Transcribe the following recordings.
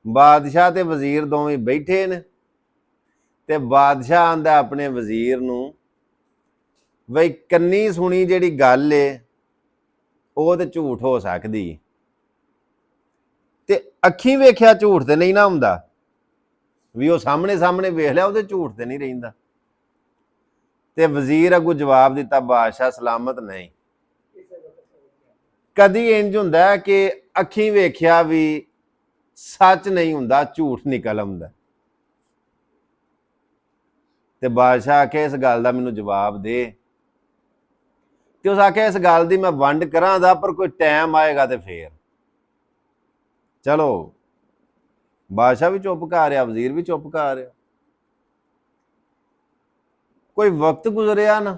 बादशाह ते वजीर दोवें बैठे ने ते बादशाह आंदा अपने वजीर नूं बई कन्नी सुनी जिहड़ी गल है वो तो झूठ हो सकदी ते अखीं वेख्या झूठ तो नहीं ना हुंदा भी वो सामने सामने वेख लिया वो झूठ तो नहीं रहिंदा। ते वजीर अगू जवाब दिता बादशाह सलामत नहीं कदी इंज हुंदा कि अखीं वेख्या भी सच नहीं हुंदा झूठ निकल आउंदा। ते बादशाह आखे इस गल दा मैनूं जवाब दे ते उस आखे इस गल दी मैं वंड करां दा पर कोई टाइम आएगा तो फिर चलो। बादशाह भी चुप कर रहा वजीर भी चुप कर रहा। कोई वक्त गुजरिया ना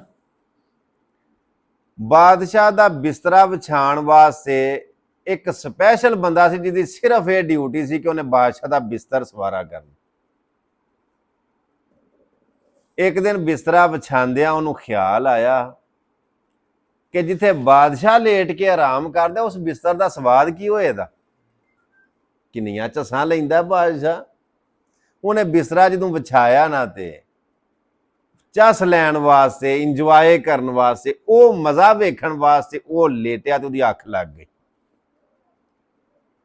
बादशाह दा बिस्तरा विछाण वास्ते एक स्पैशल बंदा सी जिहदी सिर्फ ये ड्यूटी सी कि उन्हें बादशाह दा बिस्तर सवारा करना। एक दिन बिस्तरा विछांदिया उन्होंने ख्याल आया कि जिथे बादशाह लेट के आराम करदा उस बिस्तर का स्वाद की होएगा किन्नियां झसां लैंदा बादशाह। उन्हें बिस्तरा जदों विछाया ना ते झस लैन वास्ते इंजॉय करने वास्ते वो मजा वेखण वास्ते वो लेटिया तो उसकी अख लग गई।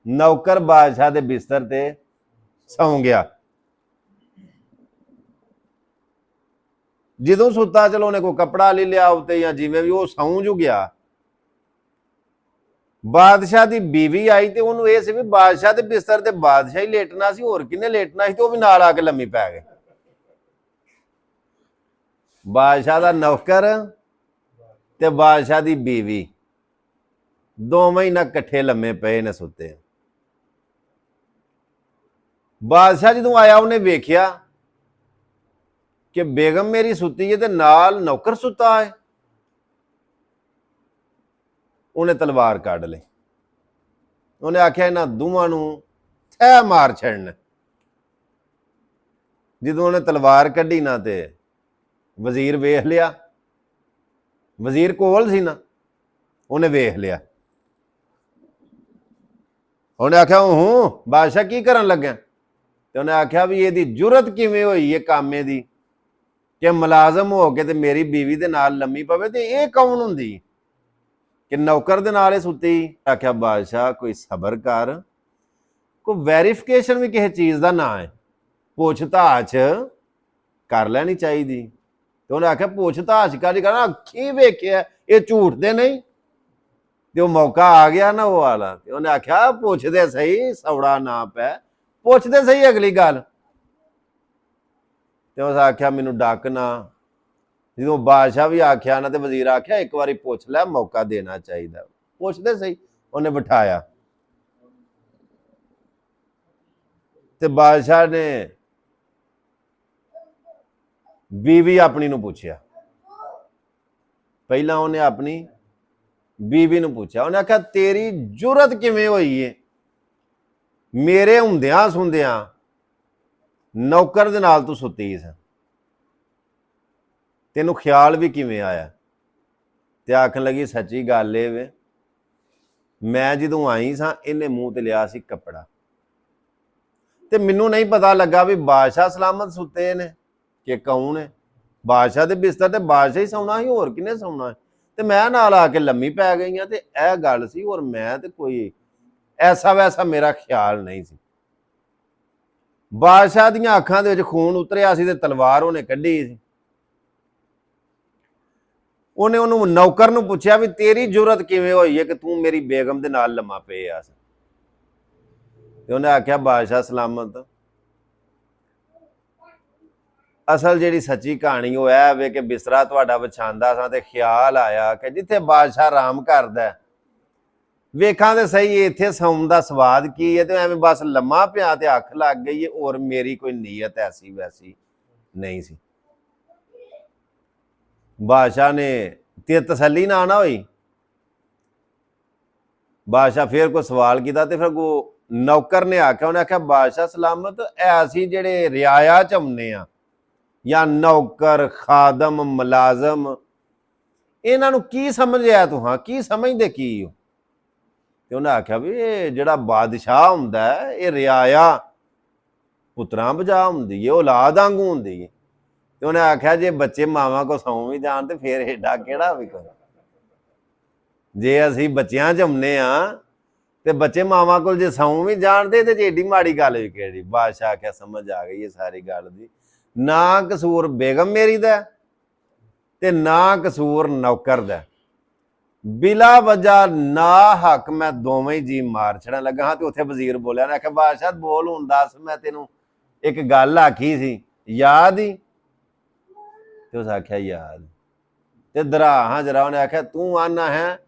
नौकर बादशाह के बिस्तर ते सौ गया। जदों सुता चलो उन्हें कोई कपड़ा ले लिया उत्ते या जिवें भी वो सौ जू गया। बादशाह की बीवी आई तो उन्होंने यह भी बादशाह के बिस्तर ते बादशाह ही लेटना सी होर किने लेटना सी तो भी नाल आके लम्मी पै गए। बादशाह का नौकर ते बादशाह की बीवी दोवें ना कट्ठे लम्मे पे ने सुते। बादशाह जदों आया उन्हें वेख्या कि बेगम मेरी सुती है ते नाल नौकर सुता है। उन्हें तलवार कढ़ ली। उन्हें आख्या इन्हां दोवां नूं थै मार छड़ना। जदों उन्हें तलवार कढ़ी ना ते वजीर वेख लिया। वजीर कोल सी ना उन्हें वेख लिया। उन्हें आख्या हूं बादशाह की करन लग्या ते उन्हें आख्या भी इहदी जुरत किवें होई है कामे दी कि मुलाजम हो के ते मेरी बीवी दे नाल लम्मी पवे ते ये कौन हुंदी कि नौकर दे नाल सुती। आख्या बादशाह कोई सबर कर कोई वेरीफिकेशन भी किसी चीज़ का ना है पूछताछ कर लैनी चाहिए। तो उन्हें आख्या पूछताछ कर अखीं वेख्या ये झूठ दे नहीं तो मौका आ गया ना वो वाला। उन्हें आख्या पूछते सही सौड़ा ना पै पूछते सही अगली गल। तो उस आख्या मैनू डक ना। जो बादशाह भी आख्या ना तो वजीर आख्या एक बार पूछ लै मौका देना चाहिए पूछते सही। उन्हें बिठाया तो बादशाह ने बीवी अपनी नूं पूछया। पहला उन्हें अपनी बीवी नूं पूछया। उन्हें आख्या तेरी जुरत किवें होई है मेरे हुंदियां सुंदियां नौकर दे नाल तू सुती स तेनू ख्याल भी किवें आया। ते आखन लगी सच्ची गल ए वे मैं जदों आई सां इन्हें मूँह ते लिया सी कपड़ा ते मैनू नहीं पता लगा भी बादशाह सलामत सुते ने कि कौन है। बादशाह दे बिस्तर ते बादशाह ही सौना ही होर किने सौना है ते मैं नाल आके लम्मी पै गई हाँ। ते यह गल सी और मैं ते कोई ऐसा वैसा मेरा ख्याल नहीं सी। बादशाह दियां अखां दे विच खून उतरिया सी ते तलवार उन्हें कढ़ी सी। उन्हें उन्होंने नौकर नूं पूछया भी तेरी जुरत किवें होई है कि तू मेरी बेगम दे नाल लम्मा पे आ। उन्हें आख्या बादशाह सलामत असल जिहड़ी सच्ची कहानी वो है वे कि बिस्तरा तुहाडा विछांदा सा ते ख्याल आया कि जिथे बादशाह आराम करदा वेखां ते सही इत्थे सौण दा स्वाद की है तो एवें बस लम्मा पिया ते अख लग गई है और मेरी कोई नीयत ऐसी वैसी नहीं सी। बादशाह ने ते तसली ना होई। बादशाह फिर कोई सवाल किया तो फिर वो नौकर ने आख्या उन्हें आख्या बादशाह सलामत ऐसी जेडे रियाया च आउने आ या नौकर खादम मुलाजम इन्हों की समझ आया तुहां की समझते की हो। तो उन्हें आख्या भी ये जिहड़ा बादशाह हुंदा है ये रियाया ਪੁੱਤਰਾਂ ਬਜਾ ਹੁੰਦੀ ਏ, ਔਲਾਦ ਵਾਂਗੂ ਹੁੰਦੀ ਏ। ਤੇ ਉਹਨੇ ਆਖਿਆ ਜੇ ਬੱਚੇ ਮਾਵਾਂ ਕੋ ਸੌਂ ਵੀ ਜਾਣ ਤੇ ਫੇਰ ਏਡਾ ਕਿਹੜਾ ਵੀ ਕੋਈ। ਜੇ ਅਸੀਂ ਬੱਚਿਆਂ ਚ ਆਉਂਦੇ ਆ ਤੇ ਬੱਚੇ ਮਾਵਾਂ ਕੋਲ ਜੇ ਸੌਂ ਵੀ ਜਾਣਦੇ ਤੇ ਏਡੀ ਮਾੜੀ ਗੱਲ ਵੀ ਕਿਹੜੀ। ਬਾਦਸ਼ਾਹ ਆਖਿਆ ਸਮਝ ਆ ਗਈ ਇਹ ਸਾਰੀ ਗੱਲ ਦੀ, ਨਾ ਕਸੂਰ ਬੇਗਮ ਮੇਰੀ ਦਾ ਤੇ ਨਾ ਕਸੂਰ ਨੌਕਰ ਦਾ, ਬਿਲਾ ਵਜ੍ਹਾ ਨਾ ਹੱਕ ਮੈਂ ਦੋਵੇਂ ਜੀ ਮਾਰ ਛੜਨ ਲੱਗਾ ਹਾਂ। ਤੇ ਉੱਥੇ ਵਜ਼ੀਰ ਬੋਲਿਆ, ਨੇ ਆਖਿਆ ਬਾਦਸ਼ਾਹ ਬੋਲ ਹੁਣ ਦੱਸ, ਮੈਂ ਤੈਨੂੰ ਇੱਕ ਗੱਲ ਆਖੀ ਸੀ ਯਾਦ ਹੀ? ਤੇ ਉਸ ਆਖਿਆ ਯਾਦ। ਤੇ ਦਰਾ ਹਾਂ ਜਰਾ। ਉਹਨੇ ਆਖਿਆ ਤੂੰ ਆਨਾ ਹੈ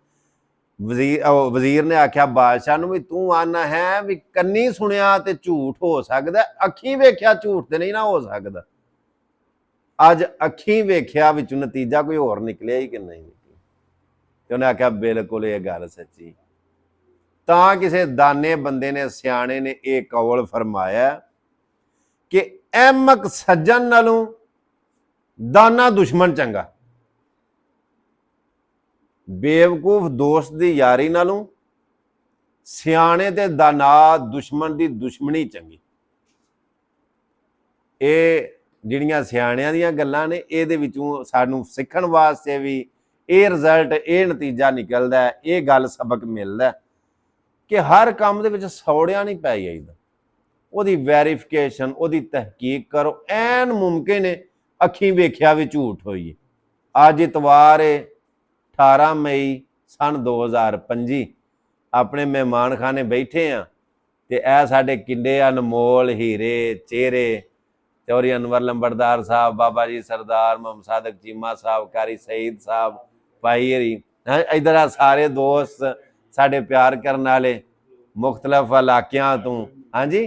ਵਜ਼ੀਰ ਨੇ ਆਖਿਆ ਬਾਦਸ਼ਾਹ ਨੂੰ ਵੀ ਤੂੰ ਆਨਾ ਹੈ ਵੀ ਕੰਨੀ ਸੁਣਿਆ ਤੇ ਝੂਠ ਹੋ ਸਕਦਾ, ਅੱਖੀਂ ਵੇਖਿਆ ਝੂਠ ਤੇ ਨਹੀਂ ਨਾ ਹੋ ਸਕਦਾ। ਅੱਜ ਅੱਖੀਂ ਵੇਖਿਆ ਵਿੱਚ ਨਤੀਜਾ ਕੋਈ ਹੋਰ ਨਿਕਲਿਆ ਹੀ ਕਿ ਨਹੀਂ ਨਿਕਲਿਆ। ਤੇ ਉਹਨੇ ਆਖਿਆ ਬਿਲਕੁਲ ਇਹ ਗੱਲ ਸੱਚੀ। ਤਾਂ ਕਿਸੇ ਦਾਨੇ ਬੰਦੇ ਨੇ, ਸਿਆਣੇ ਨੇ ਇਹ ਕੌਲ ਫਰਮਾਇਆ ਕਿ ਅਹਿਮਕ ਸੱਜਣ ਨਾਲੋਂ ਦਾਨਾ ਦੁਸ਼ਮਣ ਚੰਗਾ, ਬੇਵਕੂਫ ਦੋਸਤ ਦੀ ਯਾਰੀ ਨਾਲੋਂ ਸਿਆਣੇ ਤੇ ਦਾਨਾ ਦੁਸ਼ਮਣ ਦੀ ਦੁਸ਼ਮਣੀ ਚੰਗੀ। ਇਹ ਜਿਹੜੀਆਂ ਸਿਆਣਿਆਂ ਦੀਆਂ ਗੱਲਾਂ ਨੇ, ਇਹਦੇ ਵਿੱਚੋਂ ਸਾਨੂੰ ਸਿੱਖਣ ਵਾਸਤੇ ਵੀ ਇਹ ਰਿਜ਼ਲਟ, ਇਹ ਨਤੀਜਾ ਨਿਕਲਦਾ, ਇਹ ਗੱਲ ਸਬਕ ਮਿਲਦਾ ਕਿ ਹਰ ਕੰਮ ਦੇ ਵਿੱਚ ਸੌੜਿਆਂ ਨਹੀਂ ਪੈ ਜਾਈਦਾ। ਉਹਦੀ ਵੈਰੀਫਿਕੇਸ਼ਨ, ਉਹਦੀ ਤਹਿਕੀਕ ਕਰੋ। ਐਨ ਮੁਮਕਿਨ ਹੈ ਅੱਖੀਂ ਵੇਖਿਆ ਵੀ ਝੂਠ ਹੋਈਏ। ਅੱਜ ਇਤਵਾਰ ਹੈ 18 ਮਈ ਸਨ 2025। ਆਪਣੇ ਮਹਿਮਾਨਖਾਨੇ ਬੈਠੇ ਆ ਤੇ ਇਹ ਸਾਡੇ ਕਿੰਨੇ ਅਨਮੋਲ ਹੀਰੇ ਚਿਹਰੇ, ਚੌਧਰੀ ਅਨਵਰ ਲੰਬੜਦਾਰ ਸਾਹਿਬ, ਬਾਬਾ ਜੀ ਸਰਦਾਰ ਮੁਹੰਮਦ ਸਾਦਕ ਚੀਮਾ ਸਾਹਿਬ, ਕਾਰੀ ਸਈਦ ਸਾਹਿਬ, ਭਾਈ ਹਰੀ, ਇੱਧਰ ਆ ਸਾਰੇ ਦੋਸਤ ਸਾਡੇ ਪਿਆਰ ਕਰਨ ਵਾਲੇ ਮੁਖਤਲਿਫ ਇਲਾਕਿਆਂ ਤੋਂ, ਹਾਂਜੀ,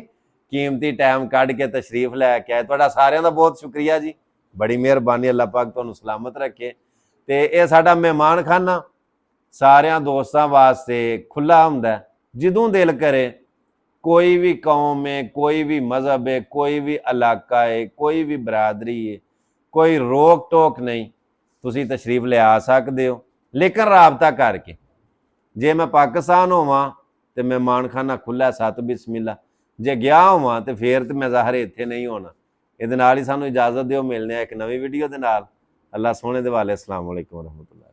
ਕੀਮਤੀ ਟਾਈਮ ਕੱਢ ਕੇ ਤਸ਼ਰੀਫ ਲੈ ਕੇ ਆਏ। ਤੁਹਾਡਾ ਸਾਰਿਆਂ ਦਾ ਬਹੁਤ ਸ਼ੁਕਰੀਆ ਜੀ, ਬੜੀ ਮਿਹਰਬਾਨੀ। ਅੱਲਾਹ ਪਾਕ ਤੁਹਾਨੂੰ ਸਲਾਮਤ ਰੱਖੇ। ਤੇ ਇਹ ਸਾਡਾ ਮਹਿਮਾਨਖਾਨਾ ਸਾਰਿਆਂ ਦੋਸਤਾਂ ਵਾਸਤੇ ਖੁੱਲ੍ਹਾ ਹੁੰਦਾ, ਜਦੋਂ ਦਿਲ ਕਰੇ। ਕੋਈ ਵੀ ਕੌਮ ਹੈ, ਕੋਈ ਵੀ ਮਜ਼ਹਬ ਹੈ, ਕੋਈ ਵੀ ਇਲਾਕਾ ਹੈ, ਕੋਈ ਵੀ ਬਰਾਦਰੀ ਹੈ, ਕੋਈ ਰੋਕ ਟੋਕ ਨਹੀਂ, ਤੁਸੀਂ ਤਸ਼ਰੀਫ ਲਿਆ ਸਕਦੇ ਹੋ, ਲੇਕਿਨ ਰਾਬਤਾ ਕਰਕੇ। ਜੇ ਮੈਂ ਪਾਕਿਸਤਾਨ ਹੋਵਾਂ ਤੇ ਮਹਿਮਾਨਖਾਨਾ ਖੁੱਲ੍ਹਾ, ਸਤ ਬਿਸਮਿਲ੍ਲਾ। ਜੇ ਗਿਆ ਹੋਵਾਂ ਤੇ ਫੇਰ ਤੇ ਮੈਂ ਜ਼ਾਹਰ ਇੱਥੇ ਨਹੀਂ ਹੋਣਾ। ਇਹਦੇ ਨਾਲ ਹੀ ਸਾਨੂੰ ਇਜਾਜ਼ਤ ਦਿਓ, ਮਿਲਦੇ ਆ ਇੱਕ ਨਵੀਂ ਵੀਡੀਓ ਦੇ ਨਾਲ। ਅੱਲਾਹ ਸੋਹਣੇ ਦੇ ਵਾਲੇ। ਅਸਲਾਮ ਵਾਲੇਕੁਮ ਵਰਹਿਮਤੁல்லாਹ।